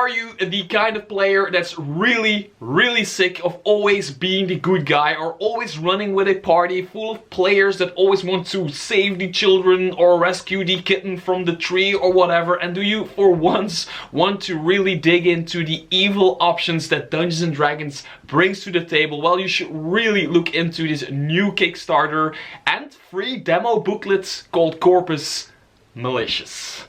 Are you the kind of player that's really sick of always being the good guy, or always running with a party full of players that always want to save the children or rescue the kitten from the tree or whatever? And do you for once want to really dig into the evil options that Dungeons and Dragons brings to the table? Well, you should really look into this new Kickstarter and free demo booklet called Corpus Malicious.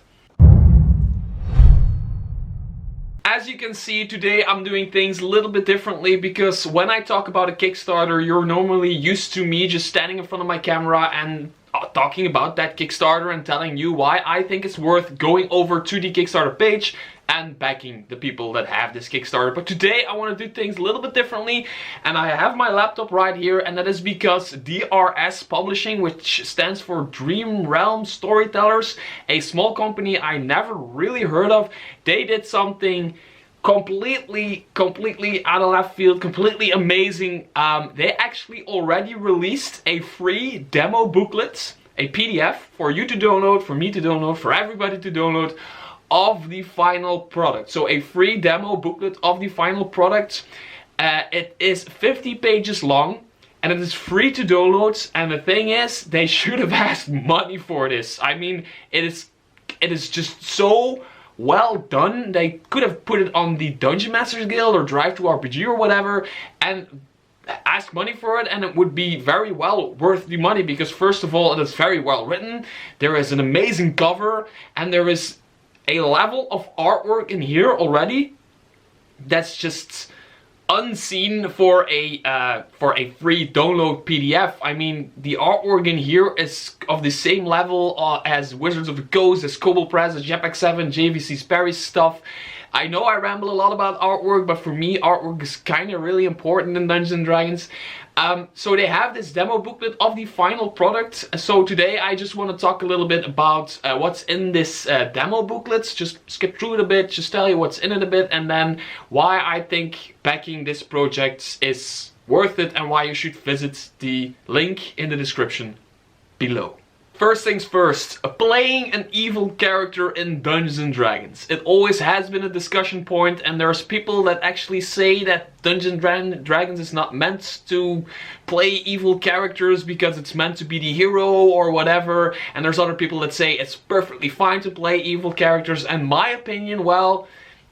As you can see, today I'm doing things a little bit differently, because when I talk about a Kickstarter, you're normally used to me just standing in front of my camera and talking about that Kickstarter and telling you why I think it's worth going over to the Kickstarter page and backing the people that have this Kickstarter. But today I want to do things a little bit differently, and I have my laptop right here, and that is because DRS Publishing, which stands for Dream Realm Storytellers, a small company I never really heard of, they did something completely out of left field, completely amazing. They actually already released a free demo booklet, a PDF for you to download, for me to download, for everybody to download, of the final product. So a free demo booklet of the final product. It is 50 pages long and it is free to download, and the thing is, they should have asked money for this. I mean, it is just so well done. They could have put it on the Dungeon Masters Guild or Drive to RPG or whatever and ask money for it, and it would be very well worth the money, because first of all, it is very well written, there is an amazing cover, and there is a level of artwork in here already that's just unseen for a free download PDF. I mean, the artwork in here is of the same level as Wizards of the Coast, as Kobold Press, as Jetpack 7, JVC Sperry's stuff. I know I ramble a lot about artwork, but for me, artwork is kind of really important in Dungeons and Dragons. So they have this demo booklet of the final product. So today I just want to talk a little bit about what's in this demo booklet. Just skip through it a bit, just tell you what's in it a bit, and then why I think backing this project is worth it and why you should visit the link in the description below. First things first, playing an evil character in Dungeons and Dragons. It always has been a discussion point, and there's people that actually say that Dungeons and Dragons is not meant to play evil characters because it's meant to be the hero or whatever, and there's other people that say it's perfectly fine to play evil characters. And my opinion, well,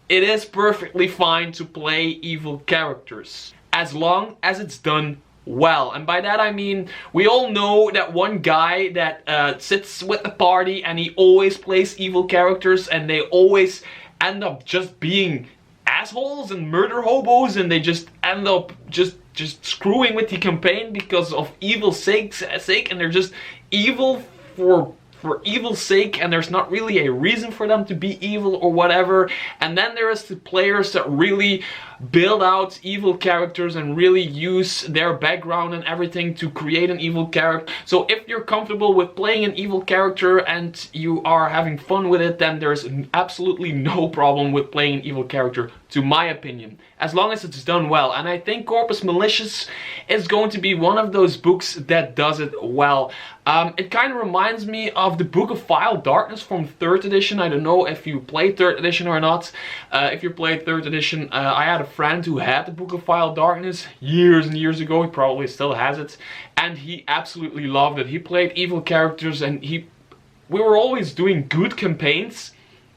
it is perfectly fine to play evil characters as long as it's done well. And by that I mean, we all know that one guy that sits with the party and he always plays evil characters, and they always end up just being assholes and murder hobos, and they just end up just screwing with the campaign because of evil's sake, and they're just evil for evil's sake, and there's not really a reason for them to be evil or whatever. And then there is the players that really build out evil characters and really use their background and everything to create an evil character. So if you're comfortable with playing an evil character and you are having fun with it, then there's absolutely no problem with playing an evil character, to my opinion, as long as it's done well. And I think Corpus Malicious is going to be one of those books that does it well. It kind of reminds me of the Book of Vile Darkness from 3rd edition. I don't know if you played 3rd edition or not. If you played 3rd edition, I had a friend who had the Book of Vile Darkness years and years ago. He probably still has it, and he absolutely loved it. He played evil characters, and we were always doing good campaigns,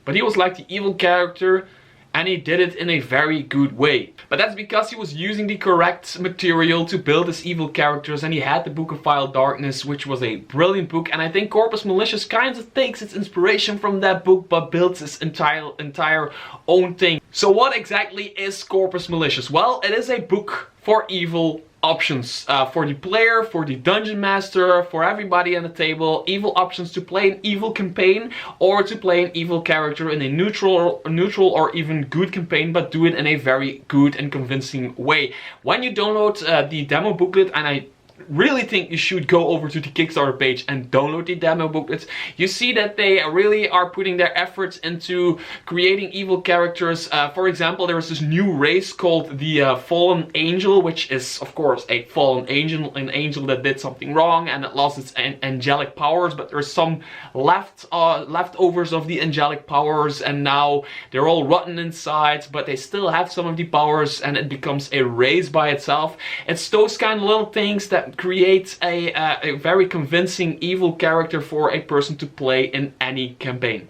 but he was like the evil character, and he did it in a very good way. But that's because he was using the correct material to build his evil characters, and he had the Book of Vile Darkness, which was a brilliant book. And I think Corpus Malicious kind of takes its inspiration from that book, but builds its entire own thing. So what exactly is Corpus Malicious? Well, it is a book for evil options, for the player, for the dungeon master, for everybody on the table. Evil options to play an evil campaign, or to play an evil character in a neutral or even good campaign, but do it in a very good and convincing way. When you download the demo booklet, and I really think you should go over to the Kickstarter page and download the demo booklets. You see that they really are putting their efforts into creating evil characters. For example, there is this new race called the Fallen Angel, which is of course a fallen angel, an angel that did something wrong and it lost its angelic powers, but there's some leftovers of the angelic powers, and now they're all rotten inside, but they still have some of the powers, and it becomes a race by itself. It's those kind of little things that create a very convincing evil character for a person to play in any campaign.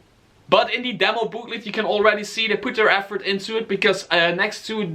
But in the demo booklet you can already see they put their effort into it, because next to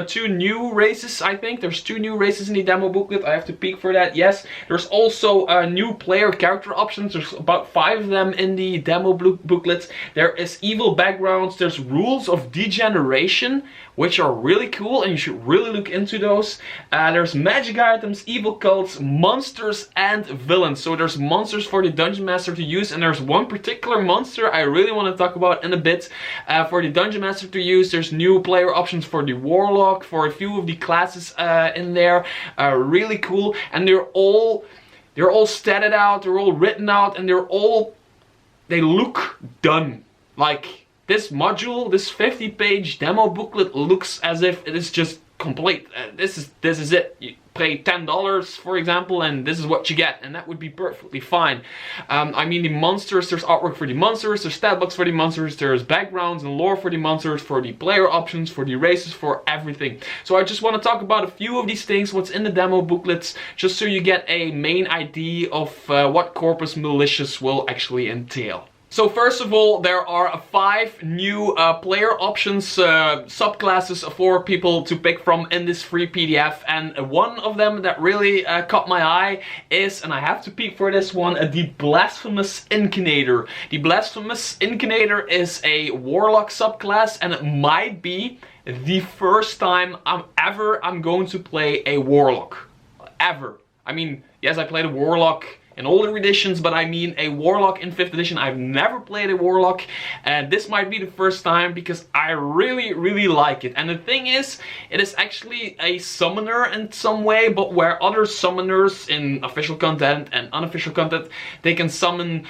two new races, I think there's 2 new races in the demo booklet. I have to peek for that. Yes, there's also new player character options. There's about 5 of them in the demo booklet. There is evil backgrounds. There's rules of degeneration, which are really cool, and you should really look into those. There's magic items, evil cults, monsters, and villains. So there's monsters for the Dungeon Master to use, and there's one particular monster I really want to talk about in a bit. For the Dungeon Master to use, there's new player options for the Warlock, for a few of the classes in there. Really cool, and they're all statted out, they're all written out, and they look done. Like, this module, this 50-page demo booklet looks as if it is just complete. This is it. You pay $10, for example, and this is what you get, and that would be perfectly fine. I mean, the monsters, there's artwork for the monsters, there's stat blocks for the monsters, there's backgrounds and lore for the monsters, for the player options, for the races, for everything. So I just want to talk about a few of these things, what's in the demo booklets, just so you get a main idea of what Corpus Malicious will actually entail. So first of all, there are 5 new player options, subclasses for people to pick from in this free PDF, and one of them that really caught my eye is, and I have to peek for this one, the Blasphemous Incarnator. The Blasphemous Incarnator is a Warlock subclass, and it might be the first time I'm going to play a Warlock. Ever. I mean, yes, I played a Warlock in older editions, but I mean a Warlock in 5th edition. I've never played a Warlock, and this might be the first time because I really like it. And the thing is, it is actually a summoner in some way, but where other summoners in official content and unofficial content, they can summon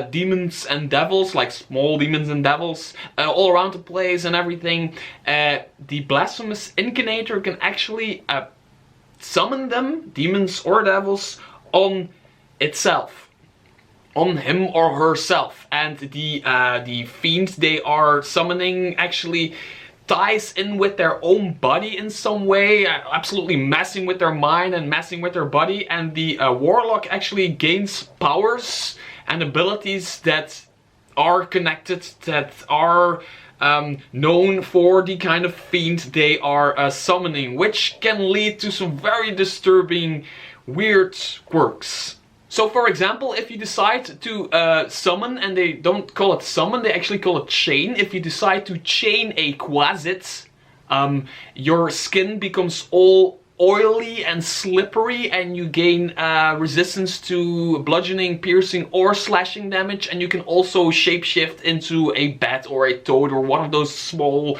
demons and devils, like small demons and devils, all around the place and everything. The Blasphemous Incarnator can actually summon them, demons or devils, on itself, on him or herself, and the fiend they are summoning actually ties in with their own body in some way, absolutely messing with their mind and messing with their body, and the Warlock actually gains powers and abilities that are connected, that are known for the kind of fiend they are summoning, which can lead to some very disturbing, weird quirks. So for example, if you decide to summon, and they don't call it summon, they actually call it chain. If you decide to chain a Quasit, your skin becomes all oily and slippery, and you gain resistance to bludgeoning, piercing, or slashing damage, and you can also shapeshift into a bat or a toad or one of those small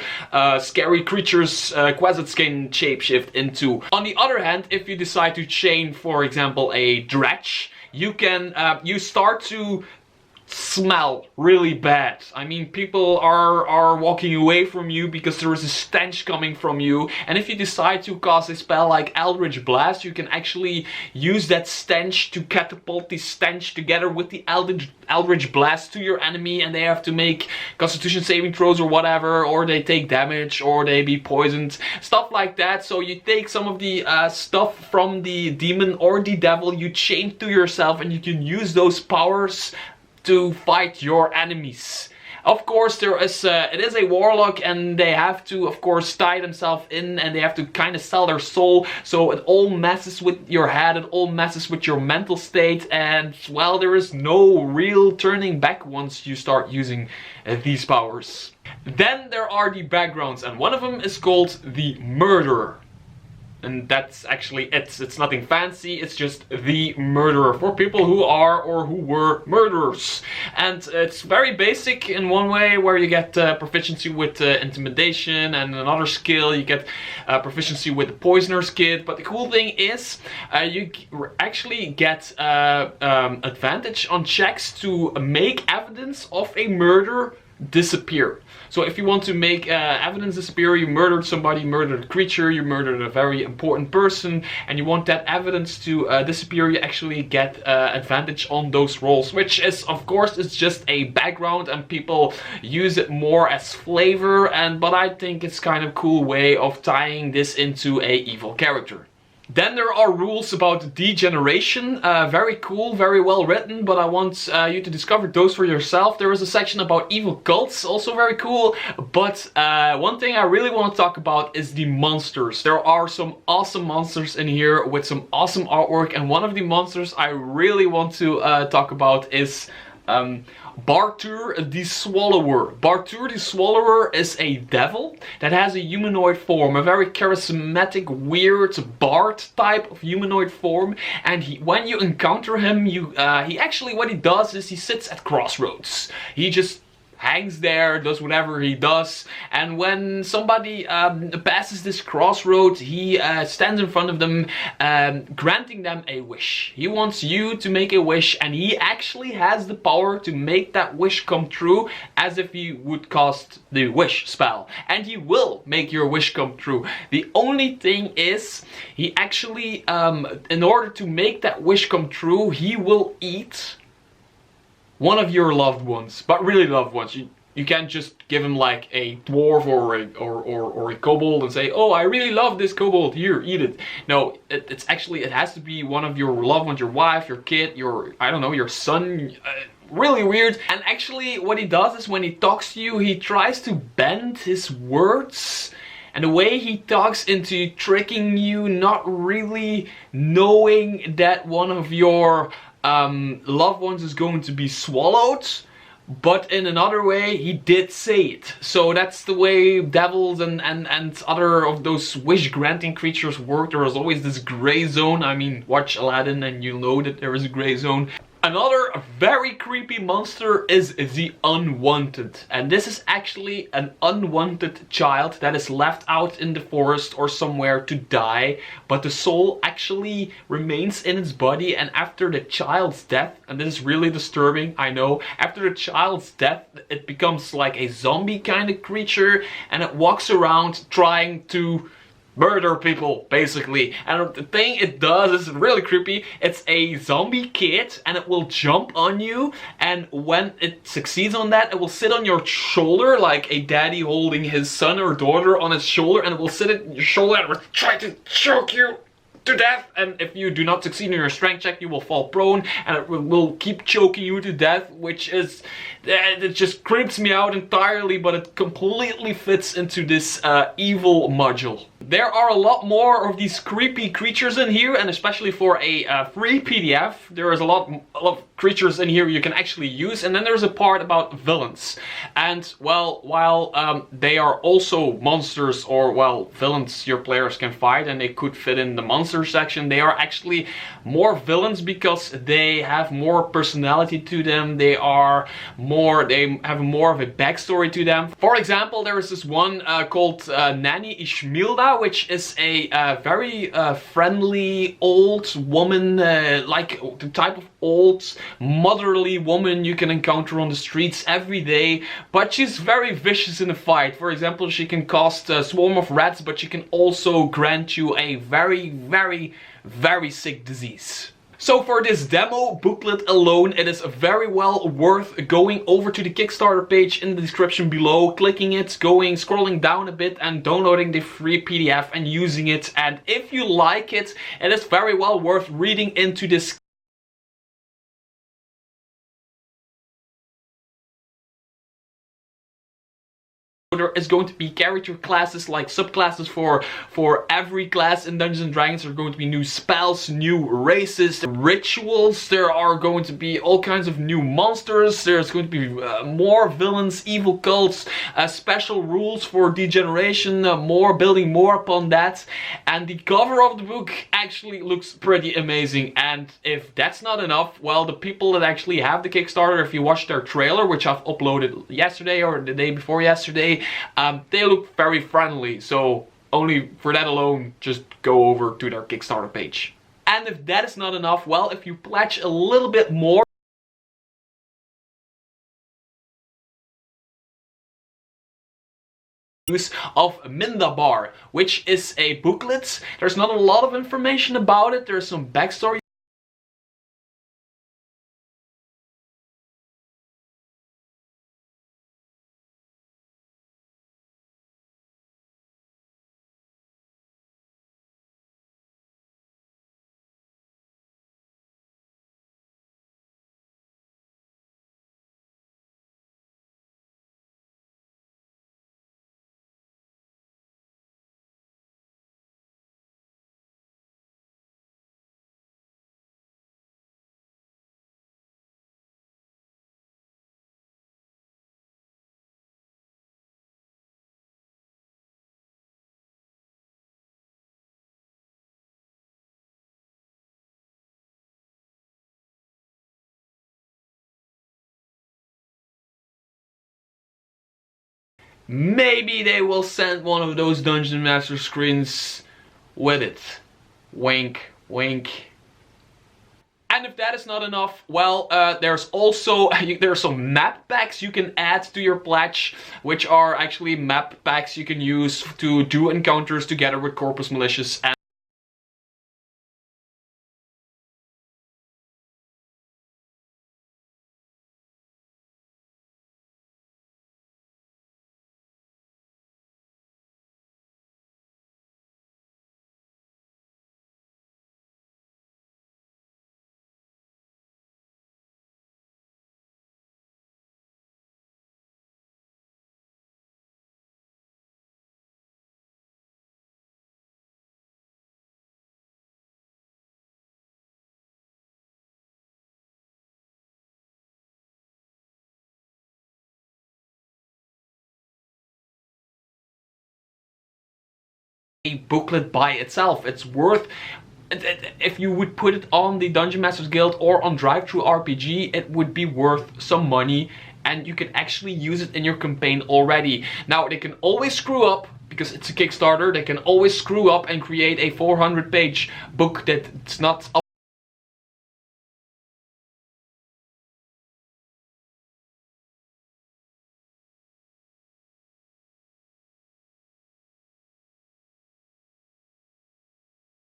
scary creatures Quasits can shapeshift into. On the other hand, if you decide to chain, for example, a Dredge, you can you start to smell really bad. I mean, people are walking away from you because there is a stench coming from you, and if you decide to cast a spell like Eldritch Blast, you can actually use that stench to catapult the stench together with the Eldritch Blast to your enemy, and they have to make Constitution saving throws or whatever, or they take damage, or they be poisoned, stuff like that. So you take some of the stuff from the demon or the devil, you chain to yourself, and you can use those powers to fight your enemies. Of course, there is it is a Warlock, and they have to, of course, tie themselves in, and they have to kind of sell their soul, so it all messes with your head, it all messes with your mental state, and, well, there is no real turning back once you start using these powers. Then there are the backgrounds, and one of them is called the Murderer. And that's actually it. It's nothing fancy, it's just the murderer for people who are or who were murderers. And it's very basic in one way, where you get proficiency with intimidation, and another skill you get proficiency with the poisoner's kit. But the cool thing is you actually get advantage on checks to make evidence of a murder disappear. So if you want to make evidence disappear, you murdered somebody, you murdered a creature, you murdered a very important person, and you want that evidence to disappear, you actually get advantage on those rolls, which is, of course, it's just a background and people use it more as flavor, but I think it's kind of cool way of tying this into a evil character. Then there are rules about degeneration, very cool, very well written, but I want you to discover those for yourself. There is a section about evil cults, also very cool, but one thing I really want to talk about is the monsters. There are some awesome monsters in here with some awesome artwork, and one of the monsters I really want to talk about is Bartor the Swallower. Bartor the Swallower is a devil that has a humanoid form, a very charismatic, weird Bart type of humanoid form. And when you encounter him, he actually, what he does is he sits at crossroads. He just hangs there, does whatever he does, and when somebody passes this crossroad, he stands in front of them, granting them a wish. He wants you to make a wish, and he actually has the power to make that wish come true, as if he would cast the wish spell, and he will make your wish come true. The only thing is, he actually, in order to make that wish come true, he will eat one of your loved ones, but really loved ones. You can't just give him like a dwarf or a kobold and say, oh, I really love this kobold, here, eat it. No, it's actually, it has to be one of your loved ones, your wife, your kid, I don't know, your son. Really weird. And actually what he does is when he talks to you, he tries to bend his words. And the way he talks into tricking you, not really knowing that one of your loved ones is going to be swallowed, but in another way he did say it. So that's the way devils and other of those wish granting creatures work. There is always this gray zone. I mean, watch Aladdin and you'll know that there is a gray zone. Another very creepy monster is the Unwanted, and this is actually an unwanted child that is left out in the forest or somewhere to die, but the soul actually remains in its body, and after the child's death, and this is really disturbing, I know, after the child's death it becomes like a zombie kind of creature, and it walks around trying to murder people, basically. And the thing it does is really creepy. It's a zombie kid, and it will jump on you, and when it succeeds on that, it will sit on your shoulder like a daddy holding his son or daughter on his shoulder, and it will sit at your shoulder and will try to choke you to death. And if you do not succeed in your strength check, you will fall prone, and it will keep choking you to death, which is, it just creeps me out entirely, but it completely fits into this evil module. There are a lot more of these creepy creatures in here, and especially for a free PDF, there is a lot of creatures in here you can actually use. And then there's a part about villains. And, well, while they are also monsters, or, well, villains your players can fight, and they could fit in the monster section, they are actually more villains because they have more personality to them. They have more of a backstory to them. For example, there is this one called Nanny Ishmilda, which is a very friendly old woman, like the type of old motherly woman you can encounter on the streets every day, but she's very vicious in a fight. For example, she can cast a swarm of rats, but she can also grant you a very, very, very sick disease. So for this demo booklet alone, it is very well worth going over to the Kickstarter page in the description below, clicking it, scrolling down a bit and downloading the free PDF and using it. And if you like it, it is very well worth reading into this There is going to be character classes, like subclasses for every class in Dungeons & Dragons. There are going to be new spells, new races, rituals. There are going to be all kinds of new monsters. There's going to be more villains, evil cults, special rules for Degeneration, building more upon that. And the cover of the book actually looks pretty amazing. And if that's not enough, well, the people that actually have the Kickstarter, if you watch their trailer, which I've uploaded yesterday or the day before yesterday, they look very friendly, so only for that alone, just go over to their Kickstarter page. And if that is not enough, well, if you pledge a little bit more, use of Mindabar, which is a booklet. There's not a lot of information about it, there's some backstory. Maybe they will send one of those Dungeon Master screens with it. Wink, wink. And if that is not enough, well, there's also some map packs you can add to your pledge, which are actually map packs you can use to do encounters together with Corpus Malicious. And a booklet by itself, it's worth, if you would put it on the Dungeon Masters Guild or on DriveThruRPG, it would be worth some money, and you can actually use it in your campaign already. Now, they can always screw up, because it's a Kickstarter, they can always screw up and create a 400-page book that's not up.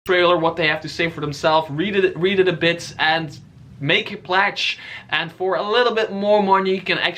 Trailer, what they have to say for themselves, read it a bit and make a pledge, and for a little bit more money you can actually